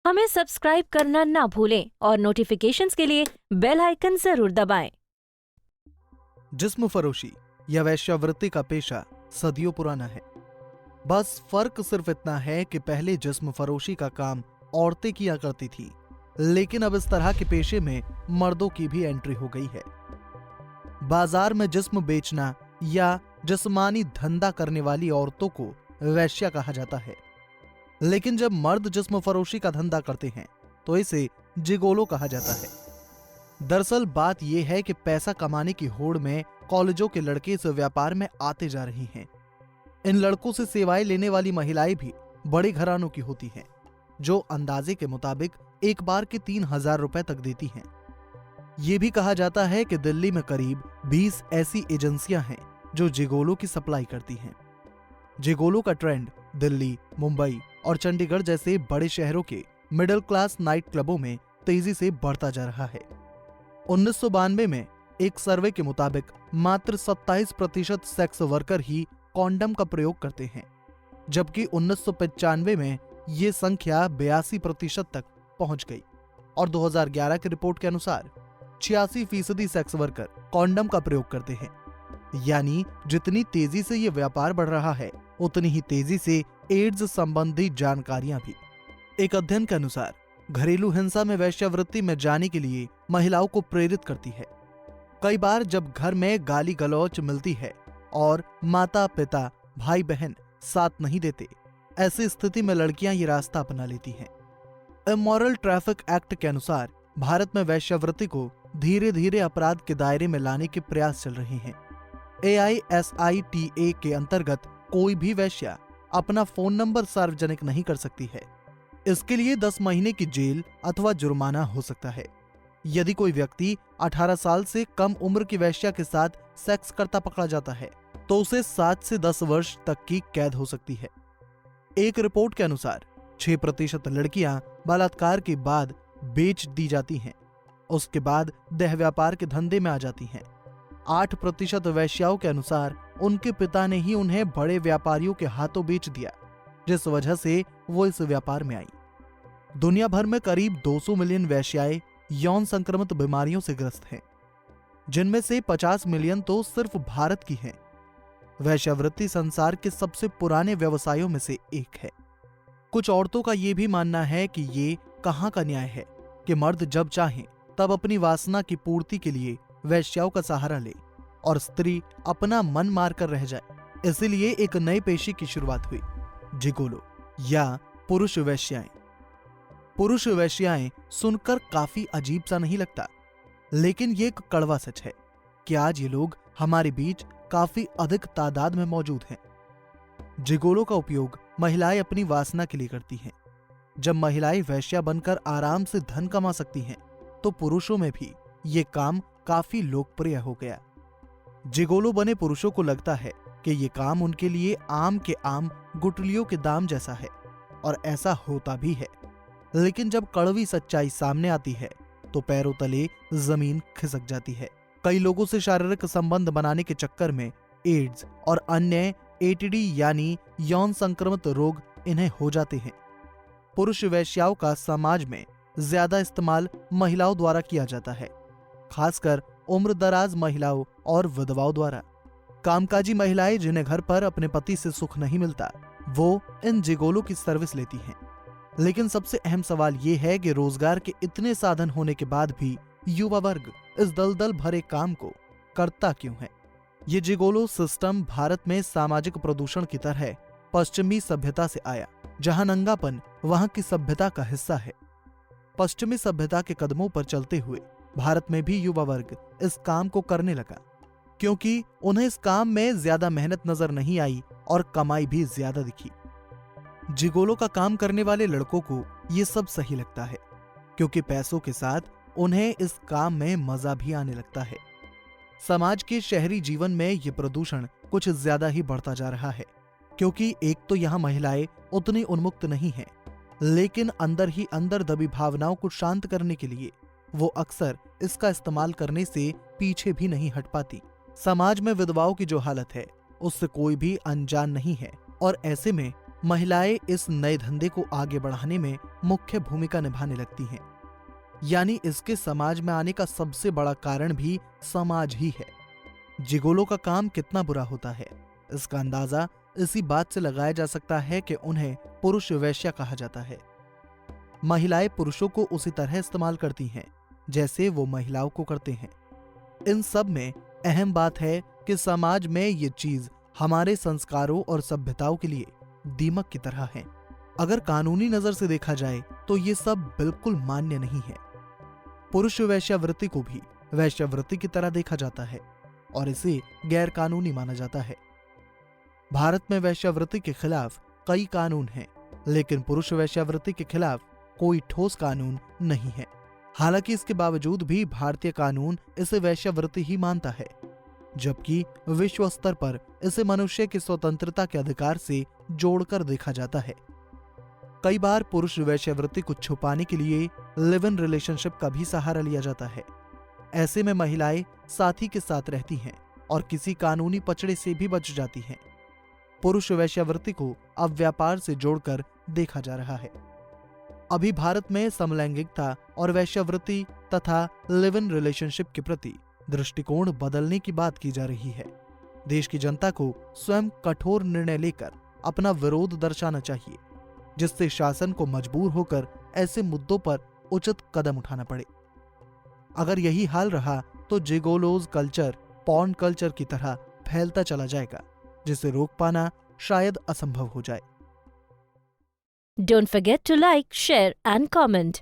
हमें सब्सक्राइब करना ना भूलें और नोटिफिकेशंस के लिए बेल आइकन जरूर दबाएं। जिस्म फरोशी या वेश्यावृत्ति का पेशा सदियों पुराना है। बस फर्क सिर्फ इतना है कि पहले जिस्म फरोशी का काम औरतें किया करती थी, लेकिन अब इस तरह के पेशे में मर्दों की भी एंट्री हो गई है। बाजार में जिस्म बेचना या जिस्मानी धंधा करने वाली औरतों को वैश्या कहा जाता है, लेकिन जब मर्द जिस्म फरोशी का धंधा करते हैं तो इसे जिगोलो कहा जाता है। दरअसल बात यह है कि पैसा कमाने की होड़ में कॉलेजों के लड़के इस व्यापार में आते जा रहे हैं। इन लड़कों से सेवाएं लेने वाली महिलाएं भी बड़े घरानों की होती हैं, जो अंदाजे के मुताबिक एक बार के 3,000 रुपए तक देती हैं। ये भी कहा जाता है कि दिल्ली में करीब 20 ऐसी एजेंसियां हैं जो जिगोलो की सप्लाई करती हैं। जिगोलो का ट्रेंड दिल्ली, मुंबई और चंडीगढ़ जैसे बड़े शहरों के मिडिल क्लास नाइट क्लबों में तेजी से बढ़ता जा रहा है। 1992 में एक सर्वे के मुताबिक मात्र 27% सेक्स वर्कर ही कॉन्डम का प्रयोग करते हैं, जबकि 1995 में ये संख्या 82% तक पहुंच गई और 2011 की रिपोर्ट के अनुसार 86% सेक्स वर्कर कॉन्डम का प्रयोग करते हैं। यानी जितनी तेजी से ये व्यापार बढ़ रहा है, उतनी ही तेजी से एड्स संबंधी जानकारियां भी। एक अध्ययन के अनुसार घरेलू हिंसा में वेश्यावृत्ति में जाने के लिए महिलाओं को प्रेरित करती है। कई बार जब घर में गाली गलौच मिलती है और माता पिता भाई बहन साथ नहीं देते, ऐसी स्थिति में लड़कियां ये रास्ता अपना लेती हैं। इमोरल ट्रैफिक एक्ट के अनुसार भारत में वेश्यावृत्ति को धीरे धीरे अपराध के दायरे में लाने के प्रयास चल रहे हैं। AISITA के अंतर्गत कोई भी वेश्या अपना फोन नंबर सार्वजनिक नहीं कर सकती है। इसके लिए 10 महीने की जेल अथवा जुर्माना हो सकता है। यदि कोई व्यक्ति 18 साल से कम उम्र की वेश्या के साथ सेक्स करता पकड़ा जाता है तो उसे 7 से 10 वर्ष तक की कैद हो सकती है। एक रिपोर्ट के अनुसार 6% लड़कियां बलात्कार के बाद बेच दी जाती हैं, उसके बाद देह व्यापार के धंधे में आ जाती हैं। 8% वेश्याओं के अनुसार उनके पिता ने ही उन्हें बड़े व्यापारियों के हाथों बेच दिया, जिस वजह से वो इस व्यापार में आई। दुनिया भर में करीब 200 मिलियन वेश्याएं यौन संक्रमित बीमारियों से ग्रस्त हैं, जिनमें से 50 मिलियन तो सिर्फ भारत की हैं। वेश्यावृत्ति संसार के सबसे पुराने व्यवसायों में से एक है। कुछ औरतों का यह भी मानना है कि ये कहां का न्याय है कि मर्द जब चाहें तब अपनी वासना की पूर्ति के लिए वेश्याओं का सहारा ले और स्त्री अपना मन मारकर रह जाए। इसीलिए एक नए पेशे की शुरुआत हुई, जिगोलो या पुरुष वेश्याएं। पुरुष वेश्याएं सुनकर काफी अजीब सा नहीं लगता, लेकिन ये एक कड़वा सच है कि आज ये लोग हमारे बीच काफी अधिक तादाद में मौजूद हैं। जिगोलो का उपयोग महिलाएं अपनी वासना के लिए करती हैं। जब महिलाएं वेश्या बनकर आराम से धन कमा सकती हैं, तो पुरुषों में भी ये काम काफी लोकप्रिय हो गया। जिगोलो बने पुरुषों को लगता है कि ये काम उनके लिए आम के आम गुठलियों के दाम जैसा है, और ऐसा होता भी है। लेकिन जब कड़वी सच्चाई सामने आती है तो पैरों तले जमीन खिसक जाती है। कई लोगों से शारीरिक संबंध बनाने के चक्कर में एड्स और अन्य ATD यानी यौन संक्रमित रोग इन्हें हो जाते हैं। पुरुष वेश्याओं का समाज में ज्यादा इस्तेमाल महिलाओं द्वारा किया जाता है, खासकर उम्रदराज महिलाओं और विधवाओं द्वारा। कामकाजी महिलाएं जिन्हें घर पर अपने पति से सुख नहीं मिलता, वो इन जिगोलो की सर्विस लेती हैं। लेकिन सबसे अहम सवाल ये है कि रोजगार के इतने साधन होने के बाद भी युवा वर्ग इस दलदल भरे काम को करता क्यों है? ये जिगोलो सिस्टम भारत में सामाजिक प्रदूषण की तरह पश्चिमी सभ्यता से आया, जहां नंगापन वहां की सभ्यता का हिस्सा है। पश्चिमी सभ्यता के कदमों पर चलते हुए भारत में भी युवा वर्ग इस काम को करने लगा, क्योंकि उन्हें इस काम में ज्यादा मेहनत नजर नहीं आई और कमाई भी ज्यादा दिखी। जिगोलो का काम करने वाले लड़कों को ये सब सही लगता है, क्योंकि पैसों के साथ उन्हें इस काम में मजा भी आने लगता है। समाज के शहरी जीवन में ये प्रदूषण कुछ ज्यादा ही बढ़ता जा रहा है, क्योंकि एक तो यहाँ महिलाएं उतनी उन्मुक्त नहीं हैं, लेकिन अंदर ही अंदर दबी भावनाओं को शांत करने के लिए वो अक्सर इसका इस्तेमाल करने से पीछे भी नहीं हट पाती। समाज में विधवाओं की जो हालत है उससे कोई भी अनजान नहीं है, और ऐसे में महिलाएं इस नए धंधे को आगे बढ़ाने में मुख्य भूमिका निभाने लगती हैं। यानी इसके समाज में आने का सबसे बड़ा कारण भी समाज ही है। जिगोलो का काम कितना बुरा होता है, इसका अंदाजा इसी बात से लगाया जा सकता है कि उन्हें पुरुष वेश्या कहा जाता है। महिलाएं पुरुषों को उसी तरह इस्तेमाल करती हैं जैसे वो महिलाओं को करते हैं। इन सब में अहम बात है कि समाज में ये चीज हमारे संस्कारों और सभ्यताओं के लिए दीमक की तरह है। अगर कानूनी नजर से देखा जाए तो ये सब बिल्कुल मान्य नहीं है। पुरुष वेश्यावृत्ति को भी वेश्यावृत्ति की तरह देखा जाता है और इसे गैर कानूनी माना जाता है। भारत में वेश्यावृत्ति के खिलाफ कई कानून हैं, लेकिन पुरुष वेश्यावृत्ति के खिलाफ कोई ठोस कानून नहीं है। हालांकि इसके बावजूद भी भारतीय कानून इसे वेश्यावृत्ति ही मानता है, जबकि विश्व स्तर पर इसे मनुष्य की स्वतंत्रता के अधिकार से जोड़कर देखा जाता है। कई बार पुरुष वेश्यावृत्ति को छुपाने के लिए लिव इन रिलेशनशिप का भी सहारा लिया जाता है। ऐसे में महिलाएं साथी के साथ रहती हैं और किसी कानूनी पचड़े से भी बच जाती हैं। पुरुष वेश्यावृत्ति को अब व्यापार से जोड़कर देखा जा रहा है। अभी भारत में समलैंगिकता और वेश्यावृत्ति तथा लिव इन रिलेशनशिप के प्रति दृष्टिकोण बदलने की बात की जा रही है। देश की जनता को स्वयं कठोर निर्णय लेकर अपना विरोध दर्शाना चाहिए, जिससे शासन को मजबूर होकर ऐसे मुद्दों पर उचित कदम उठाना पड़े। अगर यही हाल रहा तो जिगोलोज कल्चर पॉर्न कल्चर की तरह फैलता चला जाएगा, जिसे रोक पाना शायद असंभव हो जाए। Don't forget to like, share and comment.